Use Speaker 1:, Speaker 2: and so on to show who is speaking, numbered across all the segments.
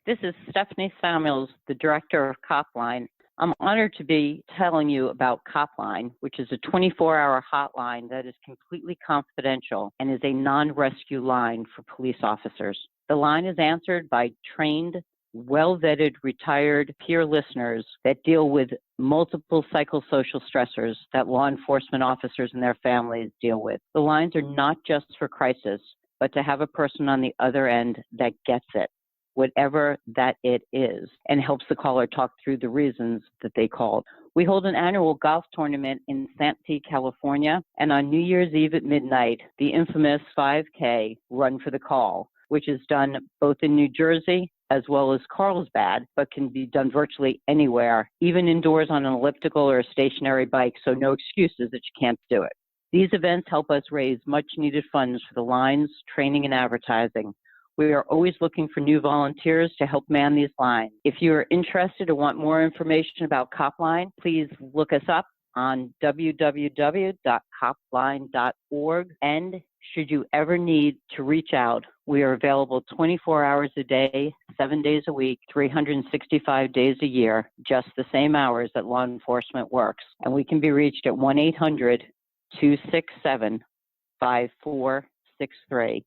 Speaker 1: This is Stephanie Samuels, the director of Copline. I'm honored to be telling you about Copline, which is a 24-hour hotline that is completely confidential and is a non-rescue line for police officers. The line is answered by trained, well-vetted, retired peer listeners that deal with multiple psychosocial stressors that law enforcement officers and their families deal with. The lines are not just for crisis, but to have a person on the other end that gets it, whatever that it is, and helps the caller talk through the reasons that they called. We hold an annual golf tournament in Santee, California, and on New Year's Eve at midnight, the infamous 5K Run for the Call, which is done both in New Jersey as well as Carlsbad, but can be done virtually anywhere, even indoors on an elliptical or a stationary bike, so no excuses that you can't do it. These events help us raise much-needed funds for the lines, training, and advertising. We are always looking for new volunteers to help man these lines. If you are interested or want more information about Copline, please look us up on www.copline.org. And should you ever need to reach out, we are available 24 hours a day, 7 days a week, 365 days a year, just the same hours that law enforcement works. And we can be reached at 1-800-267-5463.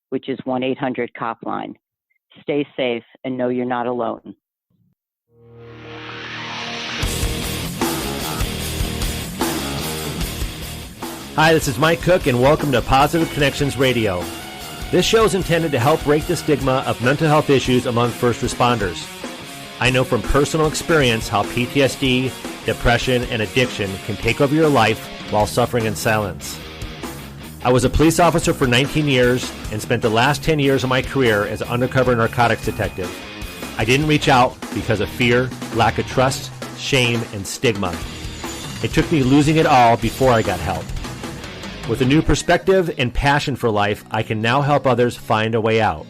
Speaker 1: which is 1-800-COPLINE. Stay safe and know you're not alone.
Speaker 2: Hi, this is Mike Cook, and welcome to Positive Connections Radio. This show is intended to help break the stigma of mental health issues among first responders. I know from personal experience how PTSD, depression, and addiction can take over your life while suffering in silence. I was a police officer for 19 years and spent the last 10 years of my career as an undercover narcotics detective. I didn't reach out because of fear, lack of trust, shame, and stigma. It took me losing it all before I got help. With a new perspective and passion for life, I can now help others find a way out.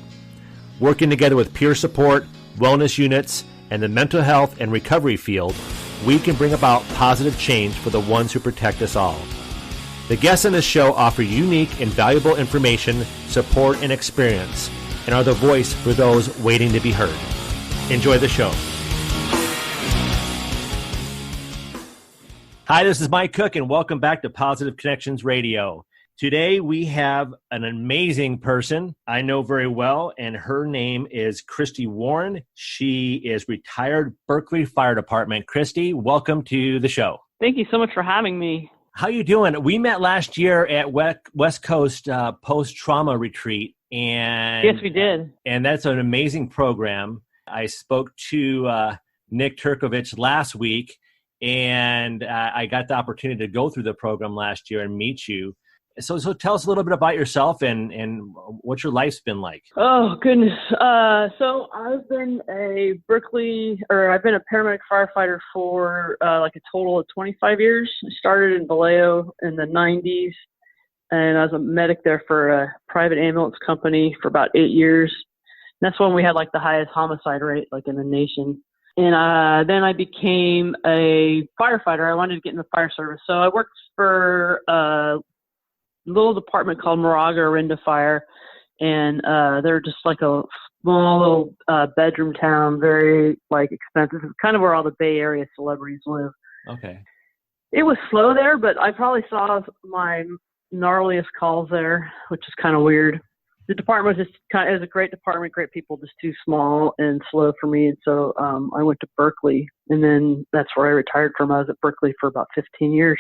Speaker 2: Working together with peer support, wellness units, and the mental health and recovery field, we can bring about positive change for the ones who protect us all. The guests on this show offer unique and valuable information, support, and experience, and are the voice for those waiting to be heard. Enjoy the show. Hi, this is Mike Cook, and welcome back to Positive Connections Radio. Today, we have an amazing person I know very well, and her name is Christy Warren. She is retired Berkeley Fire Department. Christy, welcome to the show.
Speaker 3: Thank you so much for having me.
Speaker 2: How you doing? We met last year at West Coast Post-Trauma Retreat. And
Speaker 3: yes, we did.
Speaker 2: And that's an amazing program. I spoke to Nick Turkovich last week, and I got the opportunity to go through the program last year and meet you. So tell us a little bit about yourself and what your life's been like.
Speaker 3: Oh, goodness. So I've been a paramedic firefighter for like a total of 25 years. I started in Vallejo in the 90s, and I was a medic there for a private ambulance company for about 8 years. And that's when we had like the highest homicide rate like in the nation. And then I became a firefighter. I wanted to get in the fire service. So I worked for little department called Moraga Orinda Fire, and they're just like a small little bedroom town, very like expensive. It's kind of where all the Bay Area celebrities live.
Speaker 2: Okay.
Speaker 3: It was slow there, but I probably saw my gnarliest calls there, which is kind of weird. The department was just it was a great department, great people, just too small and slow for me. And so I went to Berkeley, and then that's where I retired from. I was at Berkeley for about 15 years.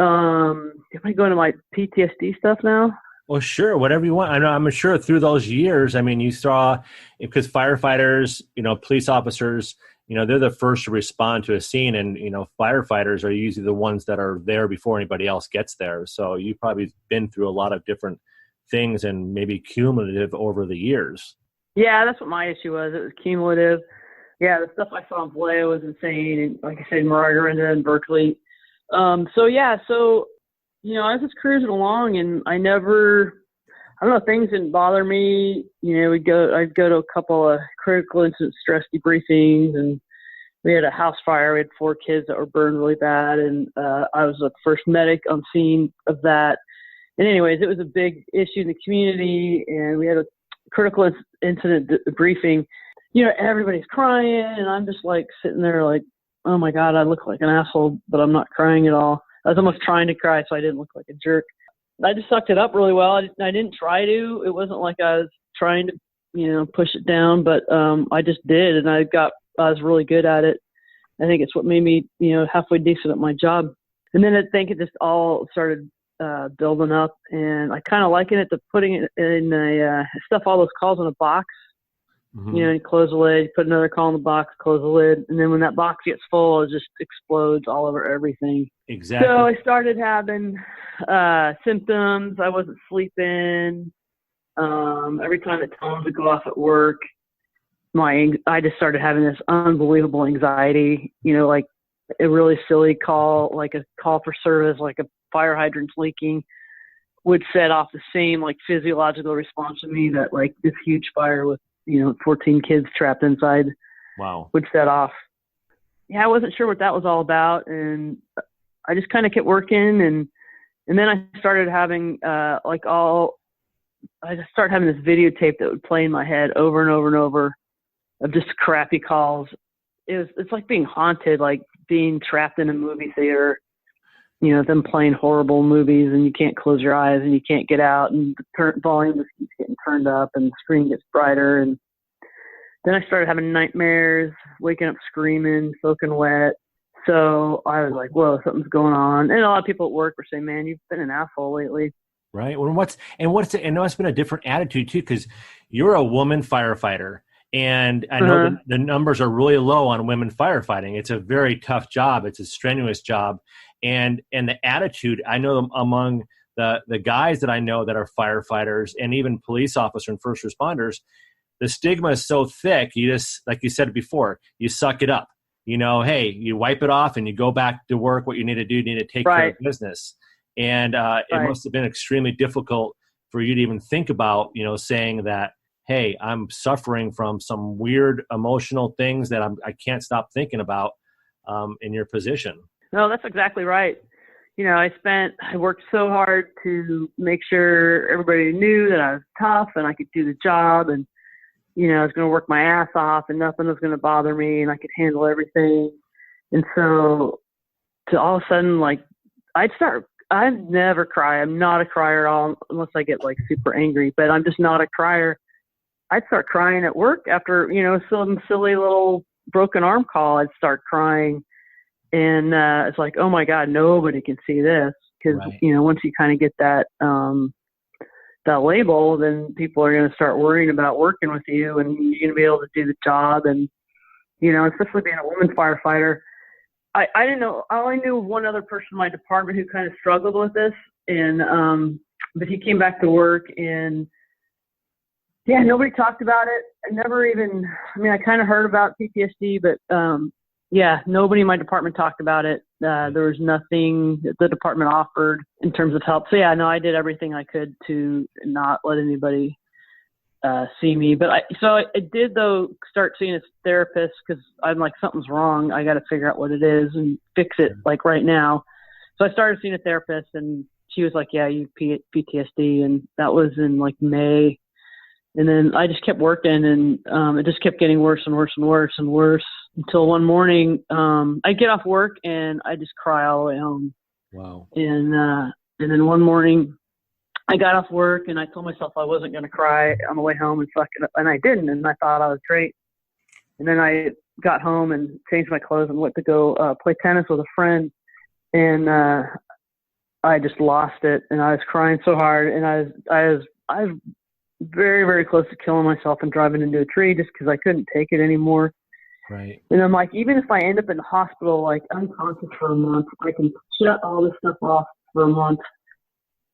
Speaker 3: Am I going to my PTSD stuff now?
Speaker 2: Well, sure, whatever you want. I'm sure through those years, I mean, you saw, because firefighters, police officers, they're the first to respond to a scene, and, firefighters are usually the ones that are there before anybody else gets there. So you've probably been through a lot of different things and maybe cumulative over the years.
Speaker 3: Yeah, that's what my issue was. It was cumulative. Yeah, the stuff I saw in Vallejo was insane. And like I said, Moraga and Berkeley. As this cruising along, and things didn't bother me. I'd go to a couple of critical incident stress debriefings, and we had a house fire. We had 4 kids that were burned really bad, and I was the first medic on scene of that. And anyways, it was a big issue in the community, and we had critical incident briefing, everybody's crying, and I'm just like sitting there like, oh my God, I look like an asshole, but I'm not crying at all. I was almost trying to cry, so I didn't look like a jerk. I just sucked it up really well. I didn't try to. It wasn't like I was trying to, push it down, but I just did, and I was really good at it. I think it's what made me, halfway decent at my job. And then I think it just all started building up, and I kind of liken it to putting it in stuff all those calls in a box.
Speaker 2: Mm-hmm.
Speaker 3: You close the lid, put another call in the box, close the lid, and then when that box gets full, it just explodes all over everything.
Speaker 2: Exactly.
Speaker 3: So I started having symptoms. I wasn't sleeping. Every time the tones would go off at work, I just started having this unbelievable anxiety. Like a really silly call, like a call for service, like a fire hydrant's leaking, would set off the same like physiological response to me that like this huge fire with 14 kids trapped inside.
Speaker 2: Wow.
Speaker 3: Would set off. Yeah, I wasn't sure what that was all about, and I just kind of kept working, and then I started having I just started having this videotape that would play in my head over and over and over of just crappy calls. It's like being haunted, like being trapped in a movie theater, them playing horrible movies, and you can't close your eyes and you can't get out, and the volume just keeps getting turned up and the screen gets brighter. And then I started having nightmares, waking up screaming, soaking wet. So I was like, whoa, something's going on. And a lot of people at work were saying, man, you've been an asshole lately.
Speaker 2: Right. Well, it's been a different attitude too, because you're a woman firefighter. And I know the numbers are really low on women firefighting. It's a very tough job. It's a strenuous job. And the attitude, I know among the guys that I know that are firefighters and even police officers and first responders, the stigma is so thick, you just, like you said before, you suck it up. Hey, you wipe it off and you go back to work. What you need to do, you need to take care of business. And it must have been extremely difficult for you to even think about, saying that, hey, I'm suffering from some weird emotional things that I can't stop thinking about in your position. No,
Speaker 3: that's exactly right. I worked so hard to make sure everybody knew that I was tough and I could do the job, and I was going to work my ass off and nothing was going to bother me and I could handle everything. And so to all of a sudden, like, I never cry. I'm not a crier at all unless I get like super angry, but I'm just not a crier. I'd start crying at work after, some silly little broken arm call. I'd start crying, and it's like, oh my God, nobody can see this. Cause once you kind of get that label, then people are going to start worrying about working with you, and you're going to be able to do the job. And, especially being a woman firefighter, I didn't know. I only knew one other person in my department who kind of struggled with this, and but he came back to work, and nobody talked about it. I kind of heard about PTSD, but nobody in my department talked about it. There was nothing that the department offered in terms of help. So I did everything I could to not let anybody see me. But I did though start seeing a therapist, because I'm like, something's wrong. I got to figure out what it is and fix it like right now. So I started seeing a therapist, and she was like, yeah, you PTSD. And that was in like May. And then I just kept working, and it just kept getting worse and worse and worse and worse until one morning I get off work and I just cry all the way home.
Speaker 2: Wow.
Speaker 3: And then one morning I got off work and I told myself I wasn't going to cry on the way home, and I didn't. And I thought I was great. And then I got home and changed my clothes and went to go play tennis with a friend. And I just lost it, and I was crying so hard, and I was very, very close to killing myself and driving into a tree just because I couldn't take it anymore.
Speaker 2: Right.
Speaker 3: And I'm like, even if I end up in the hospital, like unconscious for a month, I can shut all this stuff off for a month,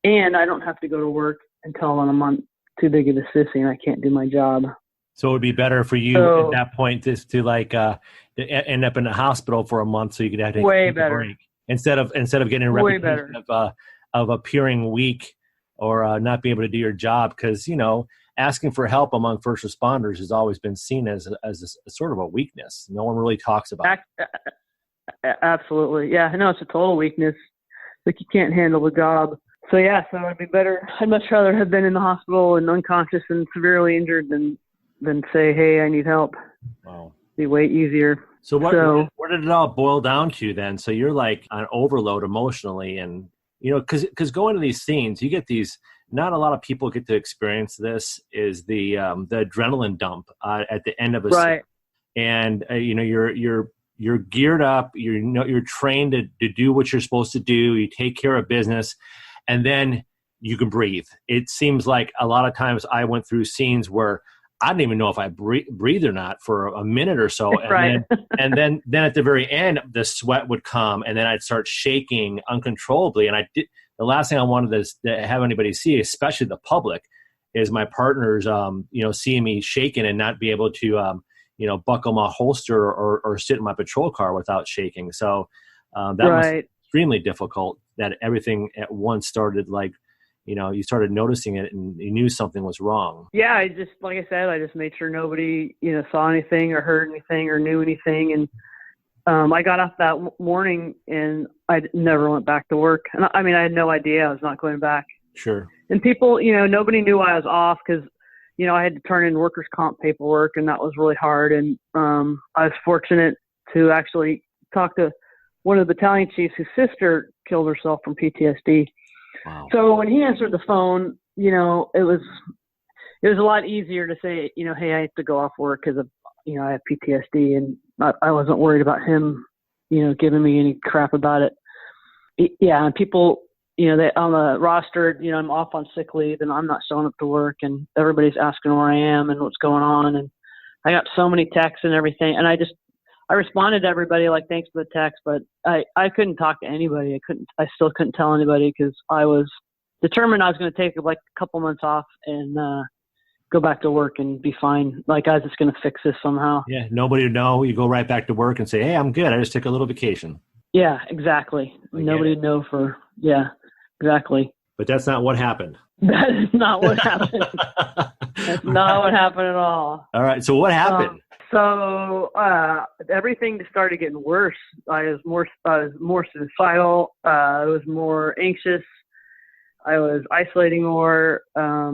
Speaker 3: and I don't have to go to work until I'm a month too big of a sissy and I can't do my job.
Speaker 2: So it would be better for you at that point to end up in the hospital for a month so you could have to take a break instead of getting a reputation of appearing weak or not be able to do your job, because asking for help among first responders has always been seen as a sort of a weakness. No one really talks about it.
Speaker 3: Absolutely. Yeah, I know it's a total weakness. Like, you can't handle the job. So I'd be better. I'd much rather have been in the hospital and unconscious and severely injured than say, hey, I need help.
Speaker 2: Wow.
Speaker 3: It'd be way easier.
Speaker 2: So what did it all boil down to then? So you're like on overload emotionally, and because going to these scenes, you get these. Not a lot of people get to experience this. Is the adrenaline dump at the end of a
Speaker 3: right.
Speaker 2: scene. And you're geared up. You're trained to do what you're supposed to do. You take care of business, and then you can breathe. It seems like a lot of times I went through scenes where I didn't even know if I breathed or not for a minute or so. And
Speaker 3: right.
Speaker 2: then at the very end, the sweat would come, and then I'd start shaking uncontrollably. And the last thing I wanted to have anybody see, especially the public, is my partners, seeing me shaking and not be able to, buckle my holster or sit in my patrol car without shaking. So that
Speaker 3: right.
Speaker 2: was extremely difficult. That everything at once started you started noticing it and you knew something was wrong.
Speaker 3: Yeah, like I said, I just made sure nobody, saw anything or heard anything or knew anything. And I got off that morning and I never went back to work. And I had no idea I was not going back.
Speaker 2: Sure.
Speaker 3: And people, nobody knew I was off because, I had to turn in workers' comp paperwork, and that was really hard. And I was fortunate to actually talk to one of the battalion chiefs whose sister killed herself from PTSD.
Speaker 2: Wow.
Speaker 3: So when he answered the phone, it was a lot easier to say, hey, I have to go off work because of, I have PTSD, and I wasn't worried about him, giving me any crap about it. Yeah, and people, they on the roster, I'm off on sick leave and I'm not showing up to work, and everybody's asking where I am and what's going on, and I got so many texts and everything, and I responded to everybody like, thanks for the text, but I couldn't talk to anybody. I still couldn't tell anybody because I was determined I was going to take like a couple months off and go back to work and be fine. Like I was just going to fix this somehow.
Speaker 2: Yeah. Nobody would know. You go right back to work and say, hey, I'm good. I just took a little vacation.
Speaker 3: Yeah, exactly. Nobody would know exactly.
Speaker 2: But that's not what happened.
Speaker 3: That is not what happened. That's not what happened at all.
Speaker 2: All right. So what happened?
Speaker 3: So everything just started getting worse. I was more suicidal. I was more anxious. I was isolating more. I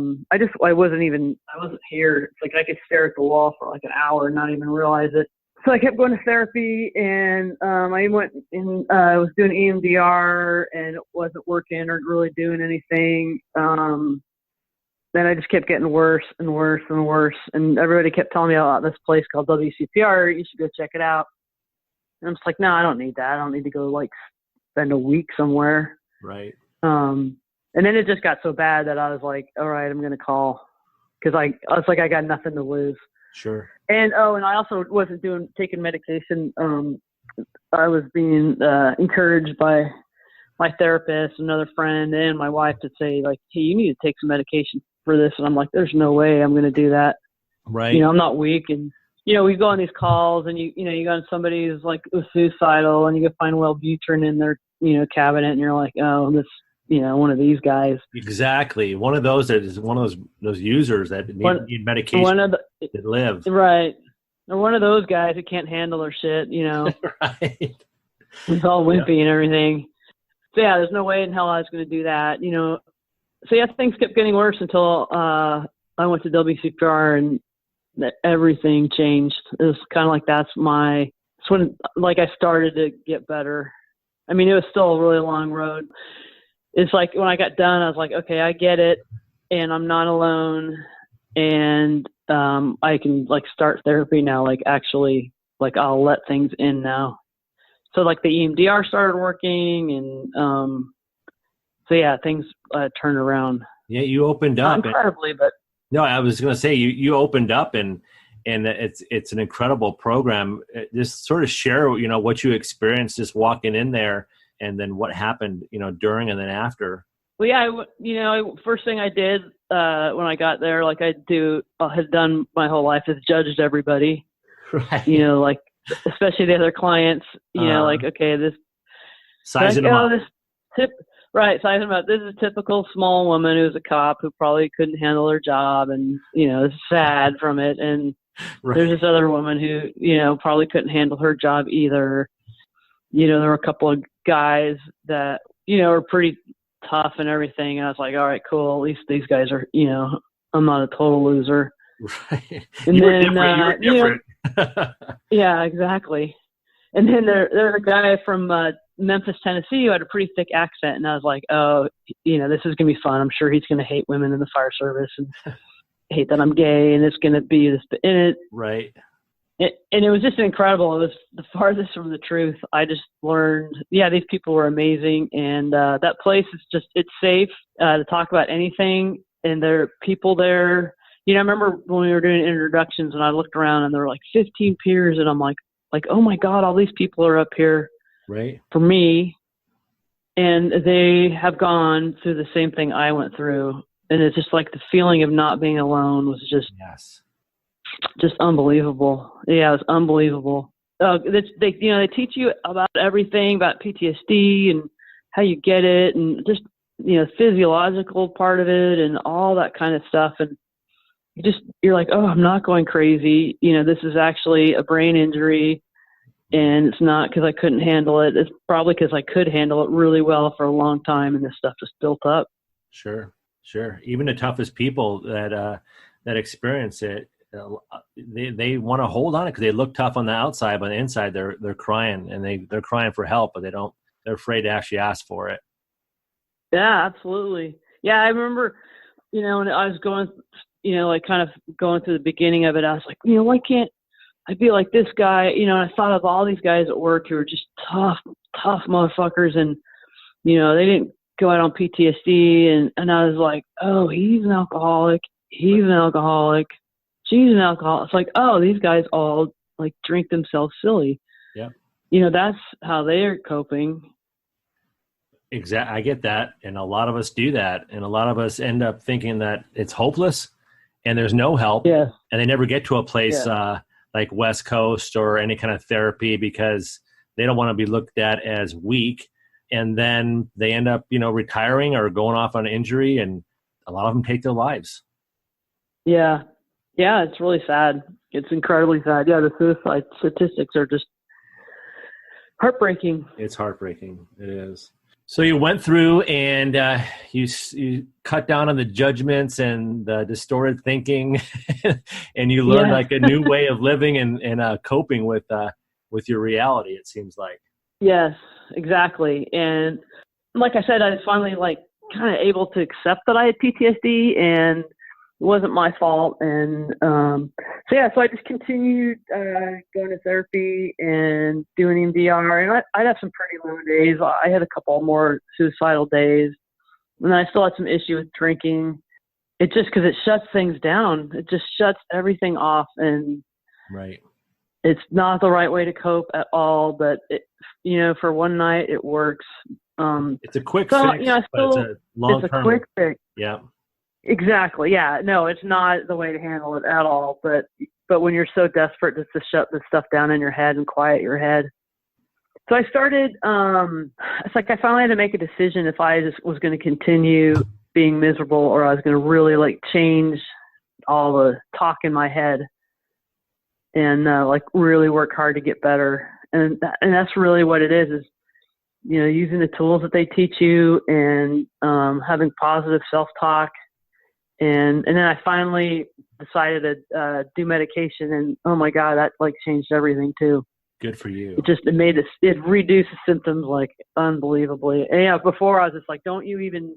Speaker 3: wasn't here. It's like I could stare at the wall for like an hour and not even realize it. So I kept going to therapy, and I went and I was doing EMDR, and it wasn't working or really doing anything. Then I just kept getting worse and worse and worse. And everybody kept telling me about this place called WCPR. You should go check it out. And I'm just like, no, I don't need that. I don't need to go like spend a week somewhere.
Speaker 2: Right.
Speaker 3: And then it just got so bad that I was like, all right, I'm going to call. Cause I was like, I got nothing to lose.
Speaker 2: Sure.
Speaker 3: And I also wasn't taking medication. I was being encouraged by my therapist, another friend, and my wife to say like, hey, you need to take some medication for this. And I'm like, there's no way I'm going to do that.
Speaker 2: Right.
Speaker 3: I'm not weak. And, we go on these calls and you go on somebody who's like suicidal, and you go find Wellbutrin in their, cabinet, and you're like, oh, this, one of these guys.
Speaker 2: Exactly. One of those that is one of those users that need medication that live.
Speaker 3: Right. Or one of those guys that can't handle their shit,
Speaker 2: Right.
Speaker 3: It's all wimpy and everything. So yeah, there's no way in hell I was going to do that, So yeah, things kept getting worse until I went to WCPR, and everything changed. It was kind of like it's when like I started to get better. I mean, it was still a really long road. It's like when I got done, I was like, okay, I get it, and I'm not alone, and I can like start therapy now. Like actually, like I'll let things in now. So like the EMDR started working, and so yeah, things turned around.
Speaker 2: Yeah, you opened up.
Speaker 3: Not incredibly, but
Speaker 2: no, I was going to say you opened up, and it's an incredible program. Just sort of share, what you experienced just walking in there, and then what happened, during and then after.
Speaker 3: Well, yeah, first thing I did when I got there, like I had done my whole life, is judged everybody.
Speaker 2: Right.
Speaker 3: Like especially the other clients. Like okay, this
Speaker 2: sizing them up.
Speaker 3: Right, sizing them up. This is a typical small woman who's a cop who probably couldn't handle her job, and is sad from it. And right. There's this other woman who probably couldn't handle her job either. There were a couple of guys that were pretty tough and everything. And I was like, all right, cool. At least these guys are, you know, I'm not a total loser.
Speaker 2: Right.
Speaker 3: And
Speaker 2: You were
Speaker 3: then,
Speaker 2: different. You were different.
Speaker 3: yeah, exactly. And then there's a guy from Memphis, Tennessee, who had a pretty thick accent. And I was like, oh, you know, this is going to be fun. I'm sure he's going to hate women in the fire service and hate that I'm gay. And it's going to be this. And
Speaker 2: right.
Speaker 3: And it was just incredible. It was the farthest from the truth. I just learned, yeah, these people were amazing. And that place is just, it's safe to talk about anything. And there are people there. You know, I remember when we were doing introductions and I looked around and there were like 15 peers and I'm like, oh my God, all these people are up here
Speaker 2: right
Speaker 3: for me. And they have gone through the same thing I went through. And it's just like the feeling of not being alone was just, just unbelievable. Yeah, it was unbelievable. They teach you about everything about PTSD and how you get it and just, you know, physiological part of it and all that kind of stuff. And you're like, oh, I'm not going crazy. You know, this is actually a brain injury and it's not because I couldn't handle it. It's probably because I could handle it really well for a long time and this stuff just built up.
Speaker 2: Sure. Even the toughest people that experience it, they want to hold on it because they look tough on the outside, but on the inside they're crying and they're crying for help, but they're afraid to actually ask for it. Yeah,
Speaker 3: absolutely. Yeah, I remember, you know, when I was going, you know, like kind of going through the beginning of it, I was like, you know, why can't I be like this guy? You know, and I thought of all these guys at work who were just tough motherfuckers, and you know, they didn't go out on PTSD, and I was like, oh, he's an alcoholic, she's an alcoholic. It's like, oh, these guys all like drink themselves silly.
Speaker 2: Yeah.
Speaker 3: You know, that's how they're coping.
Speaker 2: Exactly. I get that. And a lot of us do that. And a lot of us end up thinking that it's hopeless and there's no help.
Speaker 3: Yeah.
Speaker 2: And they never get to a place like West Coast or any kind of therapy because they don't want to be looked at as weak. And then they end up, you know, retiring or going off on injury. And a lot of them take their lives.
Speaker 3: Yeah. Yeah, it's really sad. It's incredibly sad. Yeah, the suicide statistics are just heartbreaking.
Speaker 2: It's heartbreaking. It is. So you went through and you cut down on the judgments and the distorted thinking, and you learned like a new way of living and coping with your reality. It seems like. Yes,
Speaker 3: exactly. And like I said, I was finally like kind of able to accept that I had PTSD and it wasn't my fault. And so I just continued going to therapy and doing EMDR. And I'd have some pretty low days. I had a couple more suicidal days. And I still had some issue with drinking. It just because it shuts things down. It just shuts everything off. And
Speaker 2: right.
Speaker 3: It's not the right way to cope at all. But, you know, for one night, it works.
Speaker 2: It's a quick fix,
Speaker 3: you know,
Speaker 2: but it's a long-term.
Speaker 3: It's a quick fix.
Speaker 2: Yeah.
Speaker 3: Exactly. Yeah. No, it's not the way to handle it at all. But when you're so desperate just to shut this stuff down in your head and quiet your head. So I started, it's like I finally had to make a decision if I just was going to continue being miserable or I was going to really like change all the talk in my head and like really work hard to get better. And that's really what it is, you know, using the tools that they teach you and having positive self-talk. And then I finally decided to do medication, and oh my God, that like changed everything too.
Speaker 2: Good for you.
Speaker 3: It reduced the symptoms like unbelievably. And yeah, before I was just like, don't you even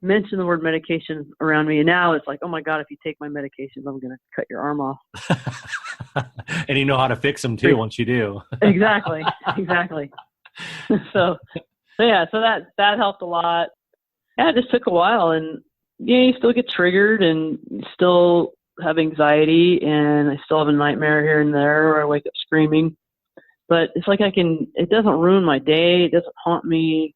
Speaker 3: mention the word medication around me. And now it's like, oh my God, if you take my medications, I'm going to cut your arm off.
Speaker 2: And you know how to fix them too once you do.
Speaker 3: Exactly. So that helped a lot. Yeah, it just took a while, and yeah, you still get triggered and you still have anxiety, and I still have a nightmare here and there where I wake up screaming. But it's like it doesn't ruin my day. It doesn't haunt me.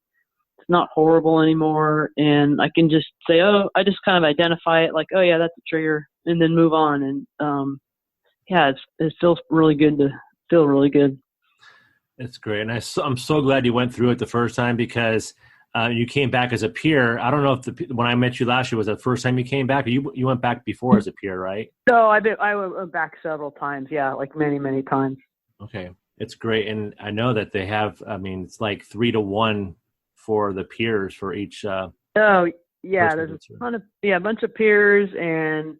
Speaker 3: It's not horrible anymore. And I can just say, oh, I just kind of identify it like, oh yeah, that's a trigger, and then move on. And it feels really good to feel really good.
Speaker 2: It's great. And I'm so glad you went through it the first time because you came back as a peer. I don't know if when I met you last year was the first time you came back. Or you went back before as a peer, right?
Speaker 3: No, I went back several times. Yeah, like many, many times.
Speaker 2: Okay, it's great, and I know that they have. I mean, it's like 3-to-1 for the peers for each
Speaker 3: Oh, yeah, there's a ton of, a bunch of peers, and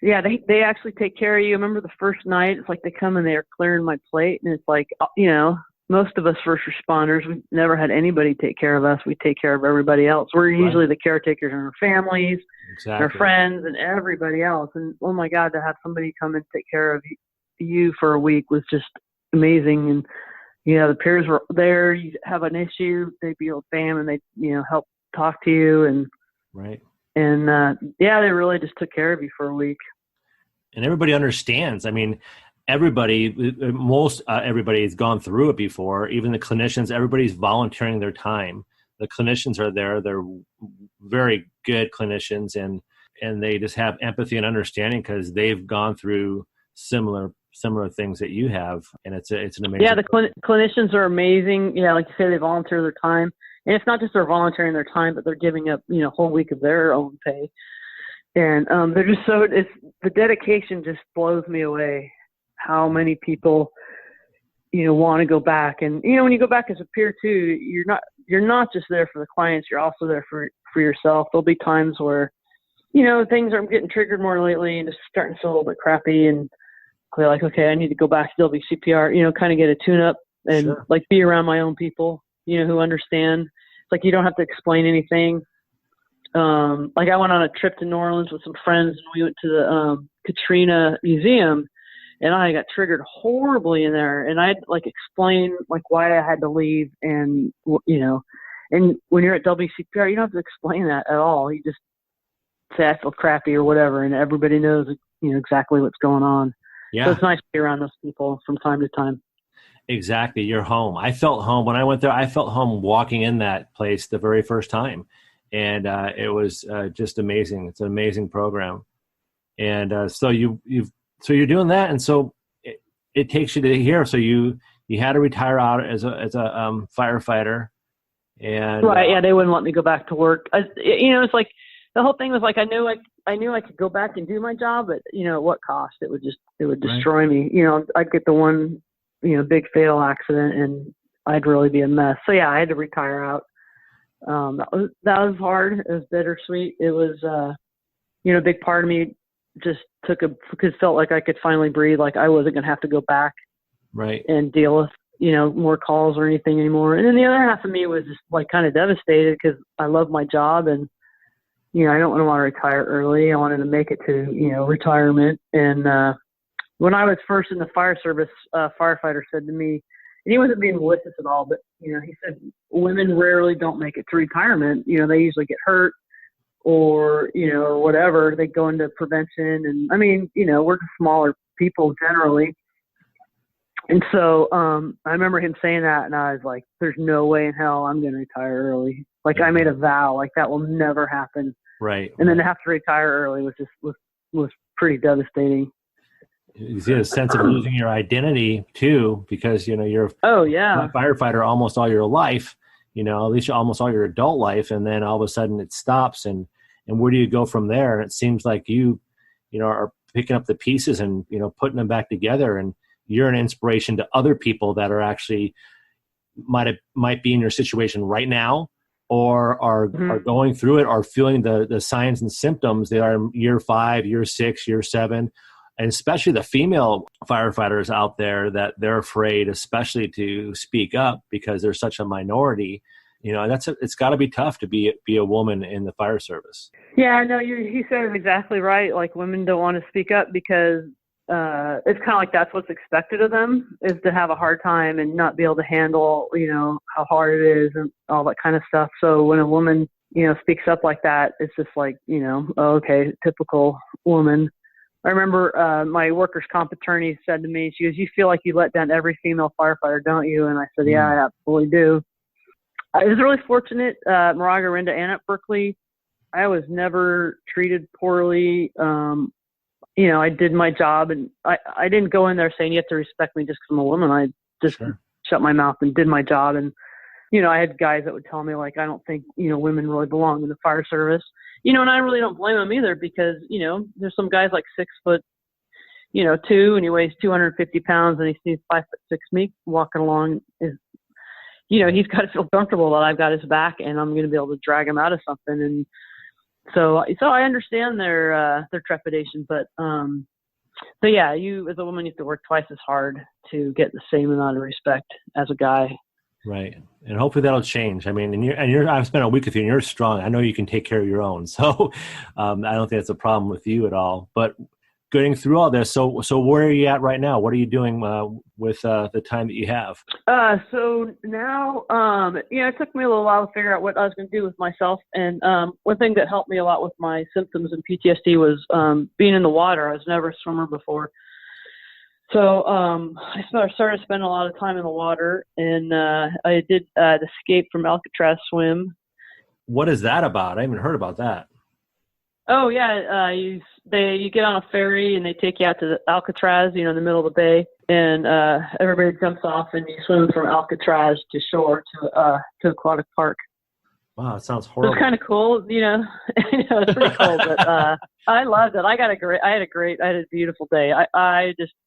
Speaker 3: yeah, they actually take care of you. I remember the first night, it's like they come and they're clearing my plate, and it's like, most of us first responders, we've never had anybody take care of us. We take care of everybody else. We're usually the caretakers in our families, our friends, and everybody else. And oh my God, to have somebody come and take care of you for a week was just amazing. And the peers were there. You have an issue, they'd be able, bam, and they help talk to you, and they really just took care of you for a week.
Speaker 2: And everybody understands. I mean, everybody has gone through it before. Even the clinicians, everybody's volunteering their time. The clinicians are there. They're very good clinicians, and they just have empathy and understanding because they've gone through similar things that you have. And it's an amazing.
Speaker 3: Yeah, the clinicians are amazing. Yeah, like you say, they volunteer their time. And it's not just they're volunteering their time, but they're giving up, a whole week of their own pay. And they're just the dedication just blows me away. How many people, want to go back. And, when you go back as a peer too, you're not just there for the clients, you're also there for yourself. There'll be times where, things are getting triggered more lately and just starting to feel a little bit crappy. And they're like, okay, I need to go back to WCPR, kind of get a tune up and like be around my own people, who understand. It's like you don't have to explain anything. Like I went on a trip to New Orleans with some friends, and we went to the Katrina Museum, and I got triggered horribly in there. And I'd like explain like why I had to leave, and and when you're at WCPR, you don't have to explain that at all. You just say I feel crappy or whatever, and everybody knows exactly what's going on. Yeah. So it's nice to be around those people from time to time.
Speaker 2: Exactly. You're home. I felt home when I went there. I felt home walking in that place the very first time. And it was just amazing. It's an amazing program. And so you're doing that. And so it takes you to here. So you had to retire out as a firefighter. And
Speaker 3: right. Yeah. They wouldn't let me go back to work. It's like the whole thing was like, I knew I could go back and do my job, but at what cost? It would destroy me. I'd get the one, big fatal accident, and I'd really be a mess. So yeah, I had to retire out. That was hard. It was bittersweet. It was, a big part of me just because felt like I could finally breathe. Like I wasn't going to have to go back and deal with, more calls or anything anymore. And then the other half of me was just like kind of devastated because I love my job, and, I don't want to retire early. I wanted to make it to, retirement. And, when I was first in the fire service, firefighter said to me, and he wasn't being malicious at all, but, he said women rarely don't make it to retirement. They usually get hurt or, whatever. They go into prevention. And I mean, we're smaller people generally. And so I remember him saying that, and I was like, there's no way in hell I'm going to retire early. Like I made a vow, like that will never happen.
Speaker 2: Right.
Speaker 3: And then to have to retire early was pretty devastating.
Speaker 2: You see a sense of losing your identity too, because you're a firefighter almost all your life, at least almost all your adult life, and then all of a sudden it stops, and where do you go from there? And it seems like you are picking up the pieces and putting them back together, and you're an inspiration to other people that are actually might be in your situation right now, or are going through it, or feeling the signs and symptoms. They are in year 5, year 6, year 7. And especially the female firefighters out there, that they're afraid, especially to speak up because they're such a minority. It's got to be tough to be a woman in the fire service.
Speaker 3: Yeah, no, he said it exactly right. Like women don't want to speak up because it's kind of like that's what's expected of them, is to have a hard time and not be able to handle, how hard it is and all that kind of stuff. So when a woman, speaks up like that, it's just like, okay, typical woman. I remember my workers' comp attorney said to me, she goes, you feel like you let down every female firefighter, don't you? And I said, yeah, I absolutely do. I was really fortunate, Moraga, Rinda, and at Berkeley. I was never treated poorly. I did my job, and I didn't go in there saying you have to respect me just because I'm a woman. I just shut my mouth and did my job. And, I had guys that would tell me, like, I don't think, women really belong in the fire service. And I really don't blame him either because, there's some guys like 6'2", and he weighs 250 pounds and he sees 5'6" me walking along. he's got to feel comfortable that I've got his back and I'm going to be able to drag him out of something. And so I understand their trepidation, but yeah, you as a woman, you have to work twice as hard to get the same amount of respect as a guy.
Speaker 2: Right. And hopefully that'll change. I mean, and I've spent a week with you and you're strong. I know you can take care of your own. So I don't think that's a problem with you at all, but getting through all this. So where are you at right now? What are you doing with the time that you have?
Speaker 3: So now, it took me a little while to figure out what I was going to do with myself. And one thing that helped me a lot with my symptoms and PTSD was being in the water. I was never a swimmer before. So I started spending a lot of time in the water, and I did the Escape from Alcatraz swim.
Speaker 2: What is that about? I haven't heard about that.
Speaker 3: Oh yeah, you get on a ferry and they take you out to Alcatraz, in the middle of the bay, and everybody jumps off and you swim from Alcatraz to shore to Aquatic Park.
Speaker 2: Wow, it sounds horrible.
Speaker 3: It's kind of cool, it's pretty cool, but I loved it. I had a beautiful day.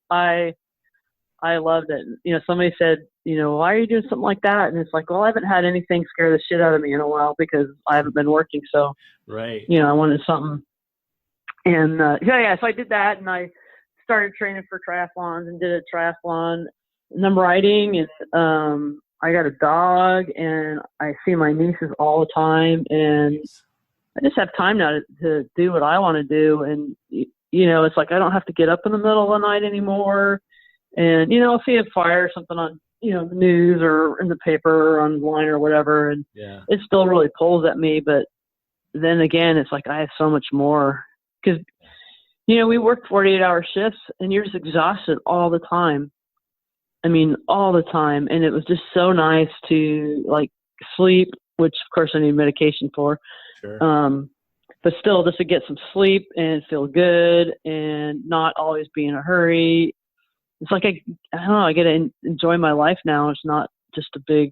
Speaker 3: I loved it. Somebody said, why are you doing something like that? And it's like, well, I haven't had anything scare the shit out of me in a while because I haven't been working. So,
Speaker 2: right.
Speaker 3: I wanted something. And so I did that, and I started training for triathlons and did a triathlon, and I'm riding, and I got a dog, and I see my nieces all the time, and I just have time now to do what I want to do. And, it's like I don't have to get up in the middle of the night anymore. And, I'll see a fire or something on, the news or in the paper or online or whatever. And it still really pulls at me. But then again, it's like I have so much more. Because, we work 48-hour shifts, and you're just exhausted all the time. I mean, all the time. And it was just so nice to, sleep, which, of course, I need medication for.
Speaker 2: Sure.
Speaker 3: But still, just to get some sleep and feel good and not always be in a hurry. It's like I don't know, I get to enjoy my life now. It's not just a big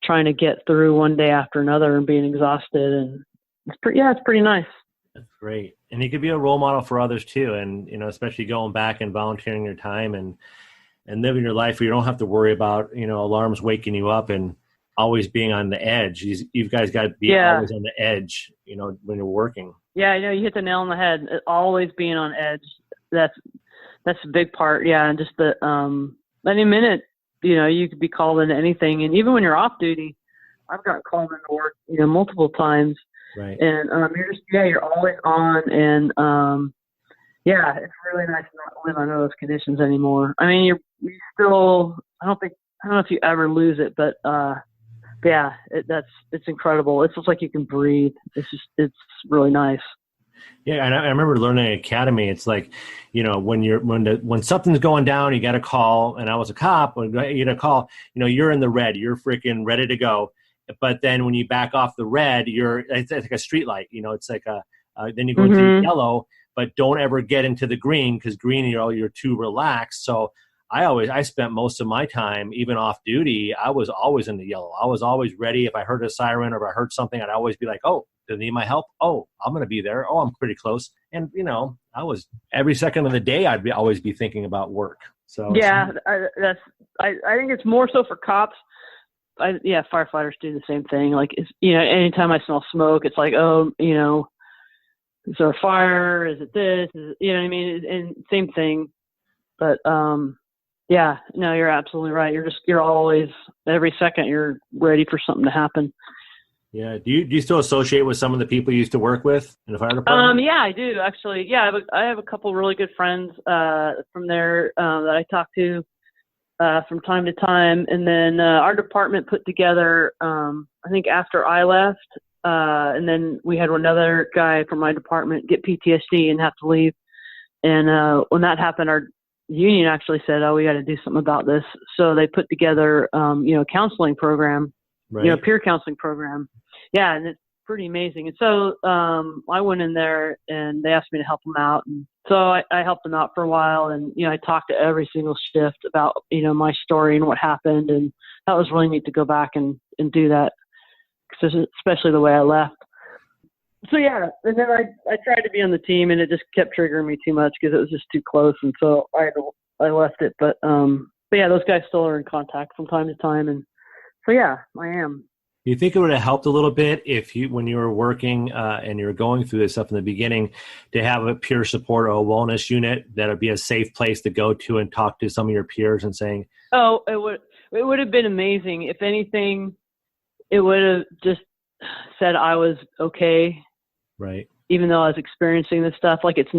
Speaker 3: trying to get through one day after another and being exhausted. And it's pretty nice.
Speaker 2: That's great. And you could be a role model for others too. And, especially going back and volunteering your time and living your life where you don't have to worry about, alarms waking you up and always being on the edge. You guys got to be always on the edge, when you're working. Yeah,
Speaker 3: you hit the nail on the head. Always being on edge. That's a big part. Yeah. And just any minute, you could be called into anything. And even when you're off duty, I've gotten called into work, multiple times.
Speaker 2: Right.
Speaker 3: And you're always on. And it's really nice to not live under those conditions anymore. I mean, you still, I don't know if you ever lose it, but it's incredible. It's just like you can breathe. It's really nice.
Speaker 2: Yeah, and I remember learning at Academy. It's like, when something's going down, you got to call. And I was a cop. When you get a call, you're in the red. You're freaking ready to go. But then when you back off the red, it's like a street light. It's like then you go into yellow. But don't ever get into the green, because green, you're too relaxed. So I spent most of my time, even off duty, I was always in the yellow. I was always ready. If I heard a siren or if I heard something, I'd always be like, oh, do they need my help? Oh, I'm going to be there. Oh, I'm pretty close. And, I was every second of the day, I'd always be thinking about work. So
Speaker 3: yeah, I think it's more so for cops. Firefighters do the same thing. Like, anytime I smell smoke, it's like, oh, is there a fire? Is it this? What I mean? And same thing. But, no, you're absolutely right. You're always, every second, you're ready for something to happen.
Speaker 2: Yeah. Do you still associate with some of the people you used to work with in the fire department?
Speaker 3: Yeah, I do actually. Yeah. I have a couple really good friends, from there, that I talk to, from time to time. And then, our department put together, I think after I left, and then we had another guy from my department get PTSD and have to leave. And, when that happened, our union actually said, oh, we got to do something about this. So they put together, counseling program,
Speaker 2: right.
Speaker 3: Peer counseling program. Yeah. And it's pretty amazing. And so, I went in there and they asked me to help them out. And so I helped them out for a while. And, I talked to every single shift about, my story and what happened. And that was really neat to go back and do that, especially the way I left. So yeah, and then I tried to be on the team, and it just kept triggering me too much because it was just too close, and so I left it. But yeah, those guys still are in contact from time to time, and So yeah, I am.
Speaker 2: Do you think it would have helped a little bit if you, when you were working and you were going through this stuff in the beginning, to have a peer support or a wellness unit that would be a safe place to go to and talk to some of your peers and saying,
Speaker 3: oh, it would have been amazing. If anything, it would have just said I was okay.
Speaker 2: Right.
Speaker 3: Even though I was experiencing this stuff, like it's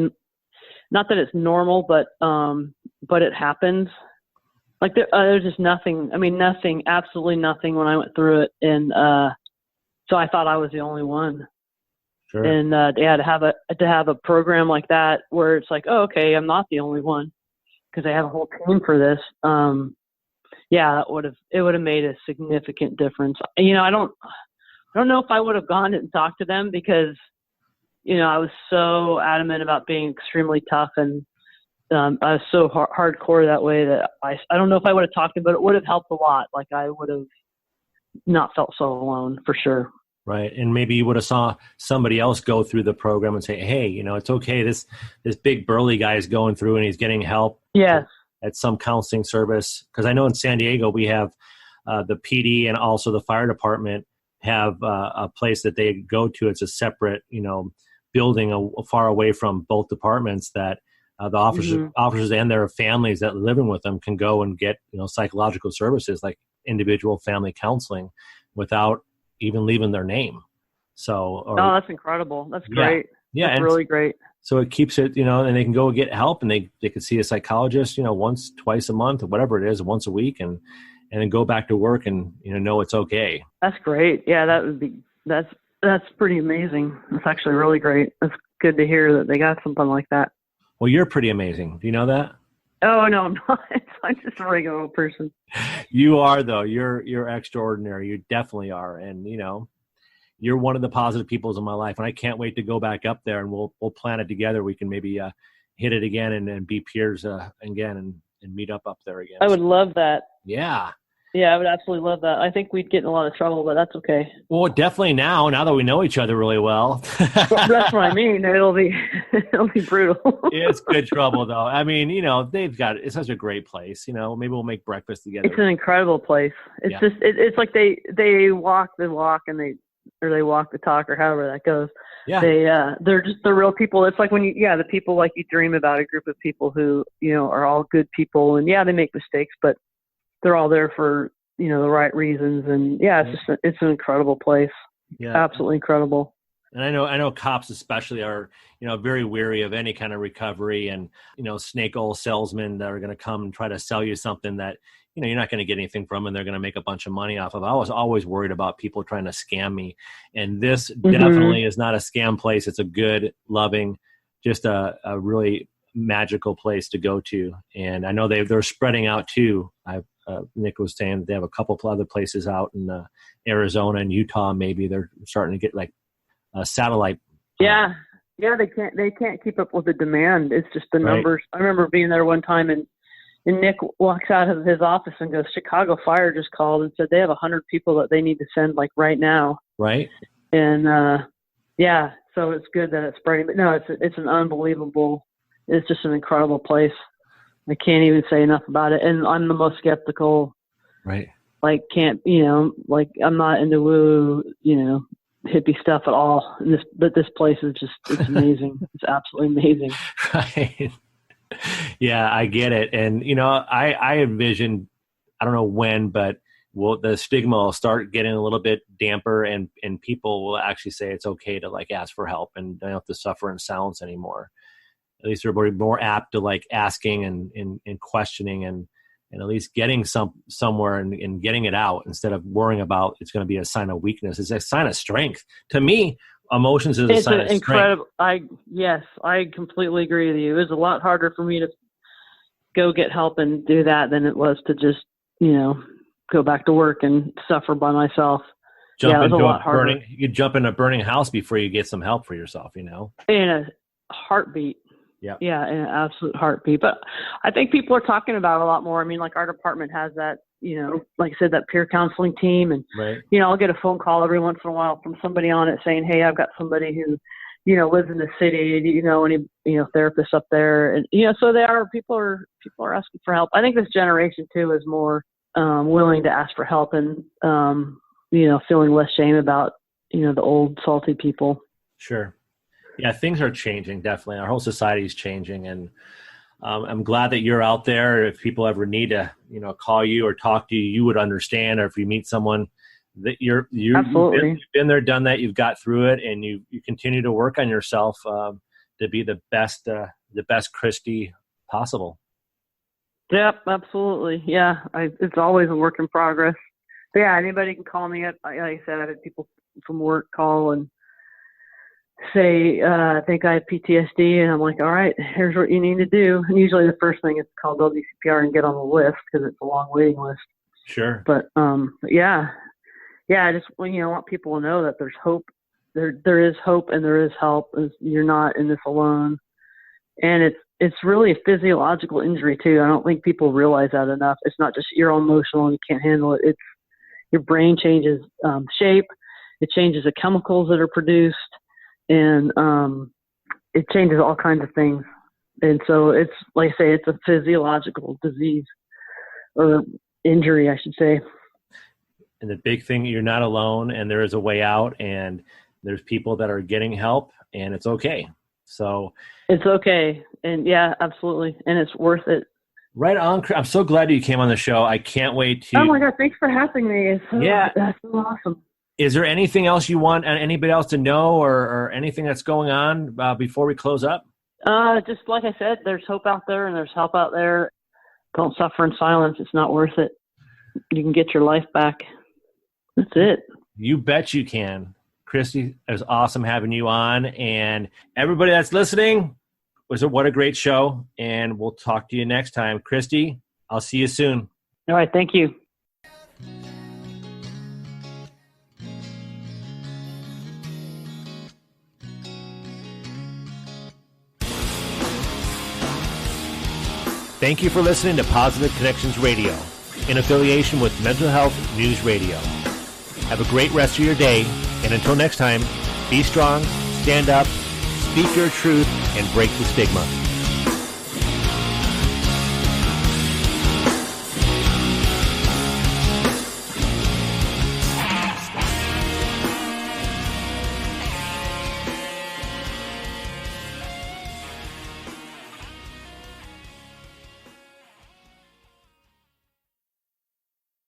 Speaker 3: not that it's normal, but it happens. Like there's just nothing. I mean, nothing, absolutely nothing when I went through it, and so I thought I was the only one.
Speaker 2: Sure.
Speaker 3: And to have a program like that where it's like, oh, okay, I'm not the only one, because I have a whole team for this. Yeah, it would have made a significant difference. You know, I don't know if I would have gone and talked to them, because you know, I was so adamant about being extremely tough, and I was so hardcore that way that I don't know if I would have talked to them, but it would have helped a lot. Like I would have not felt so alone, for sure.
Speaker 2: Right. And maybe you would have saw somebody else go through the program and say, hey, you know, it's okay. This big burly guy is going through and he's getting help.
Speaker 3: Yes.
Speaker 2: At some counseling service. Because I know in San Diego, we have the PD and also the fire department have a place that they go to. It's a separate, you know, building far away from both departments that the officers and their families that are living with them can go and get, you know, psychological services like individual family counseling without even leaving their name. So,
Speaker 3: oh, that's incredible. That's great.
Speaker 2: Yeah.
Speaker 3: That's really great.
Speaker 2: So it keeps it, you know, and they can go get help, and they could see a psychologist, you know, once, twice a month or whatever it is, once a week, and then go back to work and, you know it's okay.
Speaker 3: That's great. Yeah, that's pretty amazing. That's actually really great. That's good to hear that they got something like that.
Speaker 2: Well, you're pretty amazing. Do you know that?
Speaker 3: Oh, no, I'm not. I'm just a regular old person.
Speaker 2: You are, though. You're extraordinary. You definitely are. And, you know, you're one of the positive peoples in my life. And I can't wait to go back up there, and we'll plan it together. We can maybe hit it again and be peers again and meet up there again.
Speaker 3: I would love that.
Speaker 2: Yeah.
Speaker 3: Yeah, I would absolutely love that. I think we'd get in a lot of trouble, but that's okay.
Speaker 2: Well, definitely now that we know each other really well.
Speaker 3: That's what I mean. It'll be brutal.
Speaker 2: It's good trouble, though. I mean, you know, it's such a great place. You know, maybe we'll make breakfast together.
Speaker 3: It's an incredible place. It's just, it's like they walk the walk and they walk the talk, or however that goes.
Speaker 2: Yeah.
Speaker 3: They're just the real people. It's like the people like you dream about, a group of people who, you know, are all good people, and they make mistakes, but they're all there for, you know, the right reasons. And it's an incredible place. Yeah. Absolutely incredible.
Speaker 2: And I know cops especially are, you know, very weary of any kind of recovery and, you know, snake oil salesmen that are going to come and try to sell you something that, you know, you're not going to get anything from, and they're going to make a bunch of money off of. I was always worried about people trying to scam me. And this definitely is not a scam place. It's a good, loving, just a really magical place to go to. And I know they're spreading out too. Nick was saying that they have a couple of other places out in Arizona and Utah. Maybe they're starting to get like a satellite.
Speaker 3: Yeah. They can't keep up with the demand. It's just the numbers. I remember being there one time, and Nick walks out of his office and goes, Chicago Fire just called and said they have 100 people that they need to send like right now.
Speaker 2: Right.
Speaker 3: And so it's good that it's spreading. But no, it's an unbelievable. It's just an incredible place. I can't even say enough about it. And I'm the most skeptical. Right. Like, I'm not into woo, you know, hippie stuff at all. But this place is it's amazing. It's absolutely amazing.
Speaker 2: Right. Yeah, I get it. And, you know, I envision, I don't know when, but the stigma will start getting a little bit damper, and people will actually say it's okay to like ask for help and don't have to suffer in silence anymore. At least they're more apt to like asking and questioning and at least getting somewhere and getting it out instead of worrying about it's going to be a sign of weakness. It's a sign of strength. To me, emotions is a sign of
Speaker 3: incredible
Speaker 2: strength.
Speaker 3: I completely agree with you. It was a lot harder for me to go get help and do that than it was to just, you know, go back to work and suffer by myself. It was a lot harder.
Speaker 2: You jump in a burning house before you get some help for yourself, you know?
Speaker 3: In a heartbeat. Yeah. Yeah, in an absolute heartbeat. But I think people are talking about it a lot more. I mean, like our department has that, you know, like I said, that peer counseling team. And, you know, I'll get a phone call every once in a while from somebody on it saying, hey, I've got somebody who, you know, lives in the city, you know, any, you know, therapists up there. And, you know, so people are asking for help. I think this generation too is more willing to ask for help and, feeling less shame about, the old salty people.
Speaker 2: Sure. Yeah, things are changing, definitely. Our whole society is changing, and I'm glad that you're out there. If people ever need to, call you or talk to you, you would understand. Or if you meet someone that you've been there, done that, you've got through it, and you continue to work on yourself to be the best Christy possible.
Speaker 3: Yep, absolutely. Yeah, it's always a work in progress. But yeah, anybody can call me. Like I said, I've had people from work call and say, I think I have PTSD, and I'm like, all right, here's what you need to do. And usually the first thing is to call WCPR and get on the list because it's a long waiting list. Sure. But yeah, I just want people to know that there's hope. There is hope and there is help. You're not in this alone. And it's really a physiological injury too. I don't think people realize that enough. It's not just you're emotional and you can't handle it. It's your brain changes shape. It changes the chemicals that are produced, and it changes all kinds of things. And so it's, like I say, it's a physiological disease or injury, I should say.
Speaker 2: And the big thing, you're not alone, and there is a way out, and there's people that are getting help, and it's okay. So
Speaker 3: it's okay. And yeah, absolutely. And it's worth it.
Speaker 2: Right on. I'm so glad you came on the show. I can't wait to.
Speaker 3: Oh my God. Thanks for having me. That's so awesome.
Speaker 2: Is there anything else you want anybody else to know or anything that's going on before we close up?
Speaker 3: Just like I said, there's hope out there and there's help out there. Don't suffer in silence. It's not worth it. You can get your life back. That's it.
Speaker 2: You bet you can. Christy, it was awesome having you on. And everybody that's listening, what a great show. And we'll talk to you next time. Christy, I'll see you soon.
Speaker 3: All right. Thank you.
Speaker 2: Thank you for listening to Positive Connections Radio, in affiliation with Mental Health News Radio. Have a great rest of your day, and until next time, be strong, stand up, speak your truth, and break the stigma.